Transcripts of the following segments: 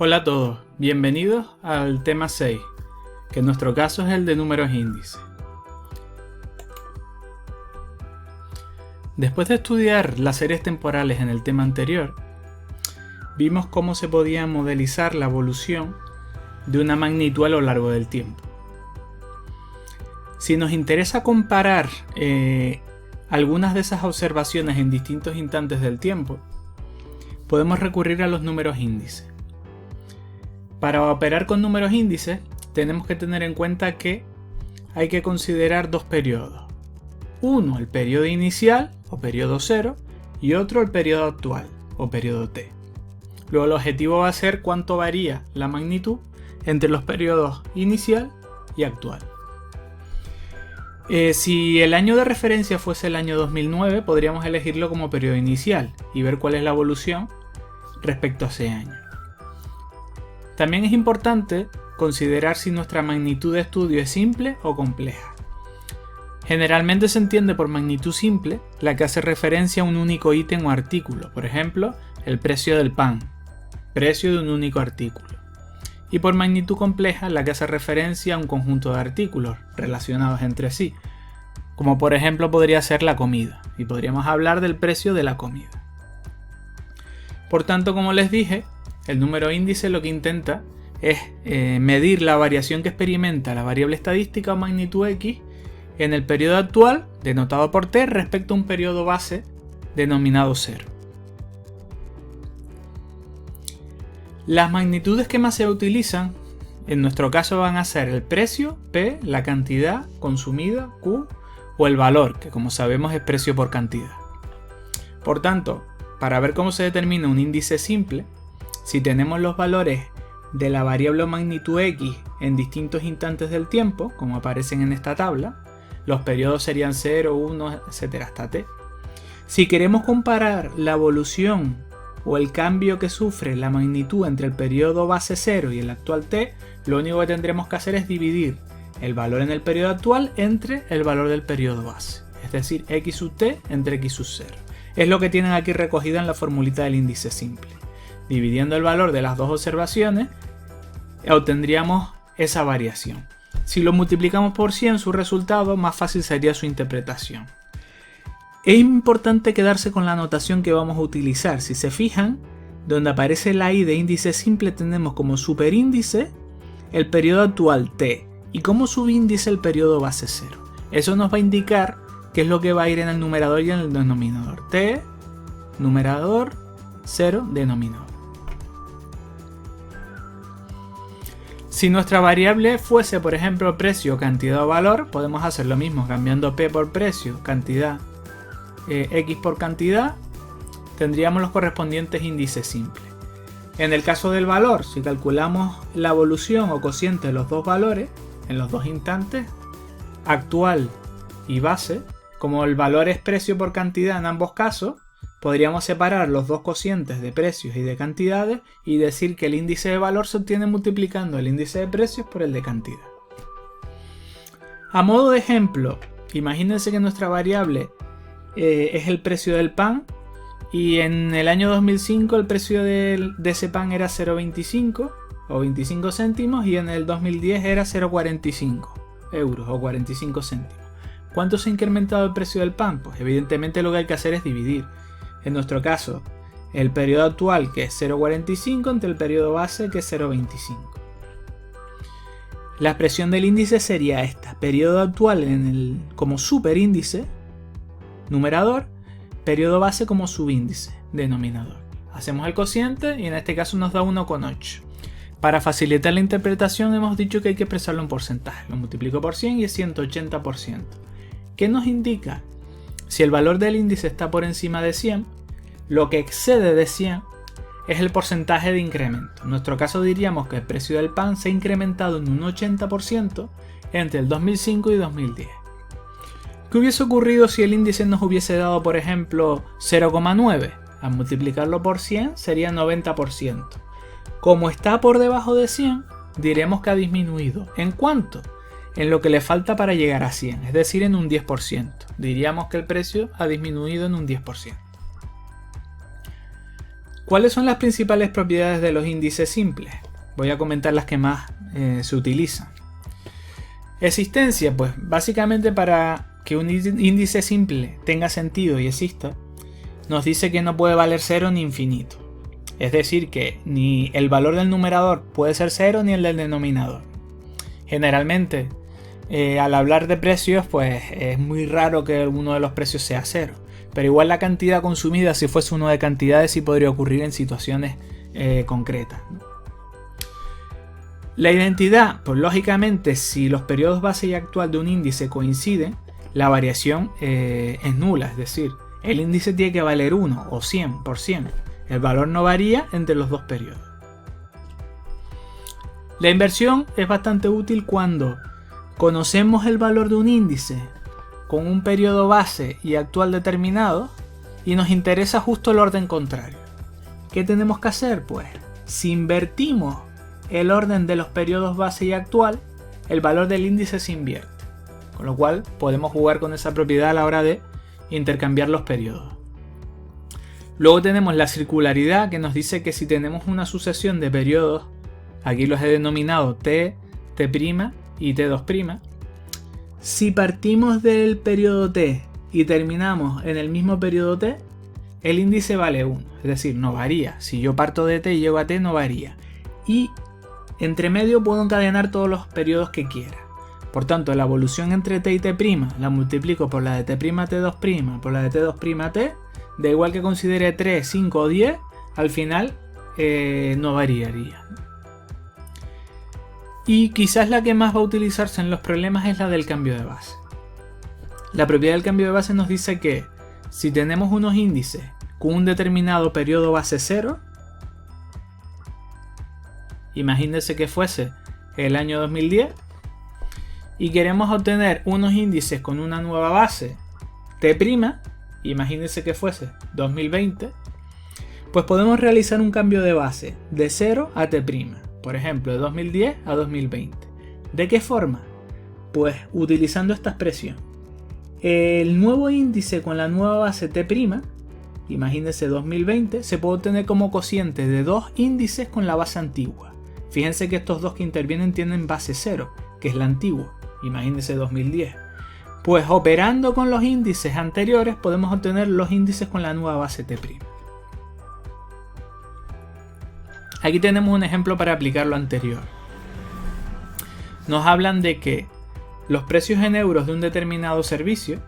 Hola a todos, bienvenidos al tema 6, que en nuestro caso es el de números índices. Después de estudiar las series temporales en el tema anterior, vimos cómo se podía modelizar la evolución de una magnitud a lo largo del tiempo. Si nos interesa comparar algunas de esas observaciones en distintos instantes del tiempo, podemos recurrir a los números índices. Para operar con números índices, tenemos que tener en cuenta que hay que considerar dos periodos. Uno, el periodo inicial, o periodo 0, y otro, el periodo actual, o periodo t. Luego el objetivo va a ser cuánto varía la magnitud entre los periodos inicial y actual. Si el año de referencia fuese el año 2009, podríamos elegirlo como periodo inicial y ver cuál es la evolución respecto a ese año. También es importante considerar si nuestra magnitud de estudio es simple o compleja. Generalmente se entiende por magnitud simple la que hace referencia a un único ítem o artículo, por ejemplo, el precio del pan, precio de un único artículo. Y por magnitud compleja la que hace referencia a un conjunto de artículos relacionados entre sí, como por ejemplo podría ser la comida, y podríamos hablar del precio de la comida. Por tanto, como les dije, el número índice lo que intenta es medir la variación que experimenta la variable estadística o magnitud X en el periodo actual, denotado por t, respecto a un periodo base denominado 0. Las magnitudes que más se utilizan, en nuestro caso van a ser el precio, P, la cantidad consumida, Q, o el valor, que como sabemos es precio por cantidad. Por tanto, para ver cómo se determina un índice simple, si tenemos los valores de la variable o magnitud X en distintos instantes del tiempo, como aparecen en esta tabla, los periodos serían 0, 1, etc. hasta t. Si queremos comparar la evolución o el cambio que sufre la magnitud entre el periodo base 0 y el actual t, lo único que tendremos que hacer es dividir el valor en el periodo actual entre el valor del periodo base, es decir, x sub t entre x sub 0. Es lo que tienen aquí recogido en la formulita del índice simple. Dividiendo el valor de las dos observaciones, obtendríamos esa variación. Si lo multiplicamos por 100, su resultado, más fácil sería su interpretación. Es importante quedarse con la notación que vamos a utilizar. Si se fijan, donde aparece la i de índice simple tenemos como superíndice el periodo actual t y como subíndice el periodo base 0. Eso nos va a indicar qué es lo que va a ir en el numerador y en el denominador. T, numerador, 0, denominador. Si nuestra variable fuese, por ejemplo, precio, cantidad o valor, podemos hacer lo mismo cambiando P por precio, cantidad, X por cantidad, tendríamos los correspondientes índices simples. En el caso del valor, si calculamos la evolución o cociente de los dos valores, en los dos instantes, actual y base, como el valor es precio por cantidad en ambos casos, podríamos separar los dos cocientes de precios y de cantidades y decir que el índice de valor se obtiene multiplicando el índice de precios por el de cantidad. A modo de ejemplo, imagínense que nuestra variable es el precio del pan y en el año 2005 el precio de ese pan era 0,25 o 25 céntimos y en el 2010 era 0,45 euros o 45 céntimos. ¿Cuánto se ha incrementado el precio del pan? Pues evidentemente lo que hay que hacer es dividir. En nuestro caso, el periodo actual, que es 0,45, entre el periodo base, que es 0,25. La expresión del índice sería esta: periodo actual como superíndice, numerador, periodo base como subíndice, denominador. Hacemos el cociente y en este caso nos da 1,8. Para facilitar la interpretación hemos dicho que hay que expresarlo en porcentaje. Lo multiplico por 100 y es 180%. ¿Qué nos indica? Si el valor del índice está por encima de 100, lo que excede de 100 es el porcentaje de incremento. En nuestro caso diríamos que el precio del pan se ha incrementado en un 80% entre el 2005 y 2010. ¿Qué hubiese ocurrido si el índice nos hubiese dado, por ejemplo, 0,9? Al multiplicarlo por 100 sería 90%. Como está por debajo de 100, diremos que ha disminuido. ¿En cuánto? En lo que le falta para llegar a 100, es decir, en un 10%. Diríamos que el precio ha disminuido en un 10%. ¿Cuáles son las principales propiedades de los índices simples? Voy a comentar las que más se utilizan. Existencia, pues básicamente para que un índice simple tenga sentido y exista, nos dice que no puede valer 0 ni infinito. Es decir, que ni el valor del numerador puede ser 0 ni el del denominador. Generalmente, al hablar de precios, pues es muy raro que uno de los precios sea 0. Pero igual la cantidad consumida, si fuese uno de cantidades, sí podría ocurrir en situaciones concretas. La identidad, pues lógicamente, si los periodos base y actual de un índice coinciden, la variación es nula, es decir, el índice tiene que valer 1 o 100%. El valor no varía entre los dos periodos. La inversión es bastante útil cuando conocemos el valor de un índice con un periodo base y actual determinado y nos interesa justo el orden contrario. ¿Qué tenemos que hacer? Pues si invertimos el orden de los periodos base y actual, el valor del índice se invierte. Con lo cual podemos jugar con esa propiedad a la hora de intercambiar los periodos. Luego tenemos la circularidad, que nos dice que si tenemos una sucesión de periodos, aquí los he denominado T, T' y T2', si partimos del periodo T y terminamos en el mismo periodo T, el índice vale 1, es decir, no varía. Si yo parto de T y llego a T, no varía. Y entre medio puedo encadenar todos los periodos que quiera. Por tanto, la evolución entre T y T' la multiplico por la de T', T2', por la de T2', T, da igual que considere 3, 5 o 10, al final no variaría. Y quizás la que más va a utilizarse en los problemas es la del cambio de base. La propiedad del cambio de base nos dice que si tenemos unos índices con un determinado periodo base 0, imagínense que fuese el año 2010, y queremos obtener unos índices con una nueva base T', imagínense que fuese 2020, pues podemos realizar un cambio de base de 0 a T', por ejemplo de 2010 a 2020. ¿De qué forma? Pues utilizando esta expresión. El nuevo índice con la nueva base T', imagínense 2020, se puede obtener como cociente de dos índices con la base antigua. Fíjense que estos dos que intervienen tienen base 0, que es la antigua, imagínense 2010. Pues operando con los índices anteriores podemos obtener los índices con la nueva base T'. Aquí tenemos un ejemplo para aplicar lo anterior. Nos hablan de que los precios en euros de un determinado servicio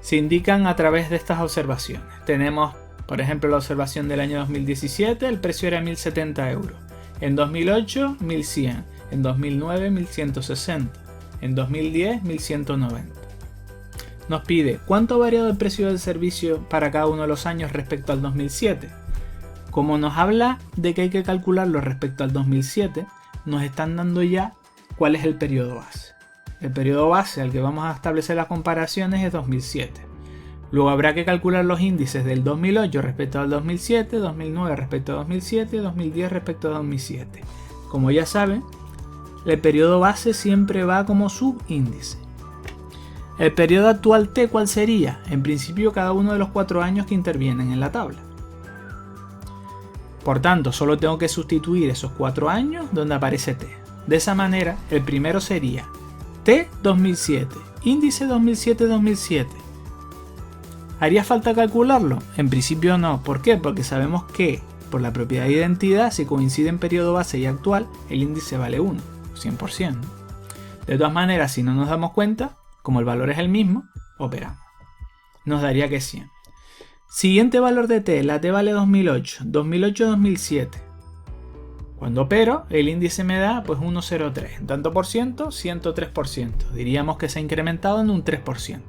se indican a través de estas observaciones. Tenemos, por ejemplo, la observación del año 2017, el precio era 1.070 euros. En 2008, 1.100. En 2009, 1.160. En 2010, 1.190. Nos pide cuánto ha variado el precio del servicio para cada uno de los años respecto al 2007. Como nos habla de que hay que calcularlo respecto al 2007, nos están dando ya cuál es el periodo base. El periodo base al que vamos a establecer las comparaciones es 2007. Luego habrá que calcular los índices del 2008 respecto al 2007, 2009 respecto a 2007, 2010 respecto a 2007. Como ya saben, el periodo base siempre va como subíndice. El periodo actual T, ¿cuál sería? En principio cada uno de los 4 años que intervienen en la tabla. Por tanto, solo tengo que sustituir esos 4 años donde aparece T. De esa manera, el primero sería T 2007, índice 2007-2007. ¿Haría falta calcularlo? En principio no. ¿Por qué? Porque sabemos que, por la propiedad de identidad, si coincide en periodo base y actual, el índice vale 1, 100%. De todas maneras, si no nos damos cuenta, como el valor es el mismo, operamos. Nos daría que 100. Siguiente valor de T, la T vale 2008, 2008-2007. Cuando opero, el índice me da pues 1,03. En tanto por ciento, 103%. Diríamos que se ha incrementado en un 3%.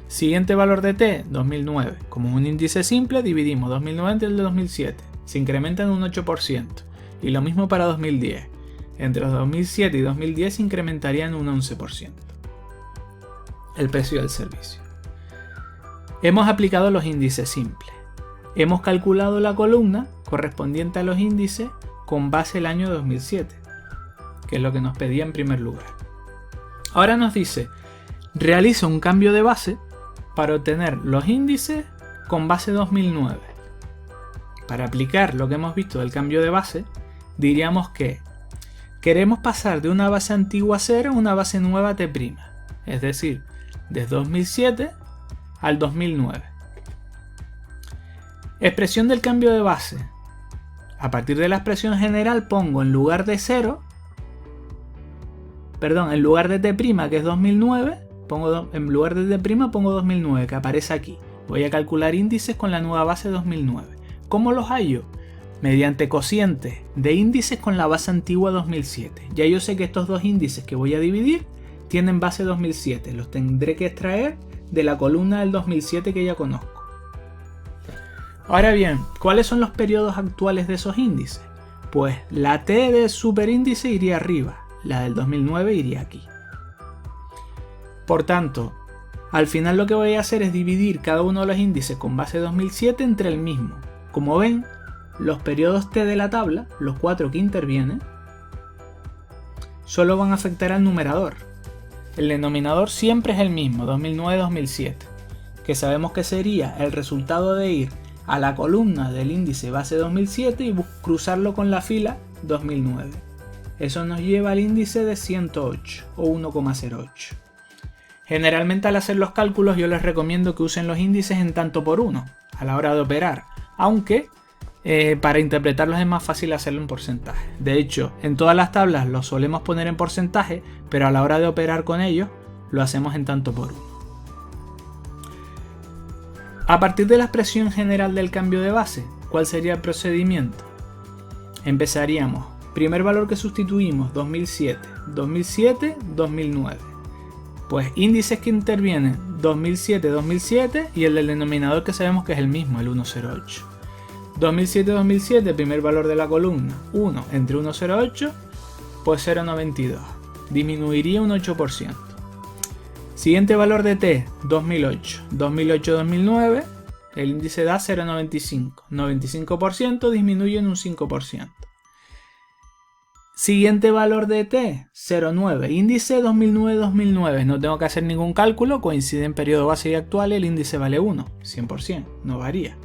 Siguiente valor de T, 2009. Como es un índice simple, dividimos 2009 entre el de 2007. Se incrementa en un 8%. Y lo mismo para 2010. Entre los 2007 y 2010 se incrementaría en un 11%. El precio del servicio. Hemos aplicado los índices simples. Hemos calculado la columna correspondiente a los índices con base el año 2007, que es lo que nos pedía en primer lugar. Ahora nos dice, realiza un cambio de base para obtener los índices con base 2009. para aplicar lo que hemos visto del cambio de base, diríamos que queremos pasar de una base antigua 0 a una base nueva T', es decir, desde 2007 al 2009. Expresión del cambio de base. A partir de la expresión general pongo en lugar de T', que es 2009, en lugar de T' pongo 2009, que aparece aquí. Voy a calcular índices con la nueva base 2009. ¿Cómo los hallo? Mediante cocientes de índices con la base antigua 2007. Ya yo sé que estos dos índices que voy a dividir tienen base 2007. Los tendré que extraer de la columna del 2007 que ya conozco. Ahora bien, ¿cuáles son los periodos actuales de esos índices? Pues la T de superíndice iría arriba, la del 2009 iría aquí. Por tanto, al final lo que voy a hacer es dividir cada uno de los índices con base 2007 entre el mismo. Como ven, los periodos T de la tabla, los 4 que intervienen, solo van a afectar al numerador. El denominador siempre es el mismo, 2009-2007, que sabemos que sería el resultado de ir a la columna del índice base 2007 y cruzarlo con la fila 2009. Eso nos lleva al índice de 108 o 1,08. Generalmente al hacer los cálculos yo les recomiendo que usen los índices en tanto por uno a la hora de operar, aunque para interpretarlos es más fácil hacerlo en porcentaje. De hecho, en todas las tablas los solemos poner en porcentaje, pero a la hora de operar con ellos lo hacemos en tanto por uno. A partir de la expresión general del cambio de base, ¿cuál sería el procedimiento? Empezaríamos, primer valor que sustituimos, 2007, 2007, 2009. Pues índices que intervienen 2007, 2007 y el del denominador que sabemos que es el mismo, el 108. 2007, 2007, primer valor de la columna, 1 entre 108, pues 0,92. Disminuiría un 8%. Siguiente valor de T, 2008. 2008, 2009, el índice da 0,95. 95% disminuye en un 5%. Siguiente valor de T, 0,9. Índice 2009-2009. No tengo que hacer ningún cálculo, coincide en periodo base y actual, el índice vale 1, 100%, no varía.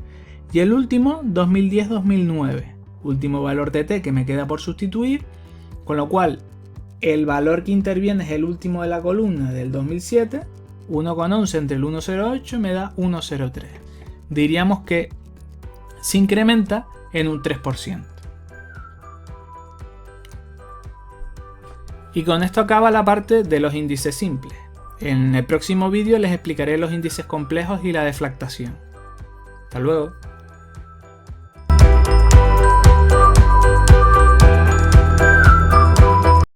Y el último, 2010-2009. Último valor de T que me queda por sustituir, con lo cual el valor que interviene es el último de la columna del 2007, 1,11 entre el 1,08 me da 1,03. Diríamos que se incrementa en un 3%. Y con esto acaba la parte de los índices simples. En el próximo vídeo les explicaré los índices complejos y la deflactación. Hasta luego.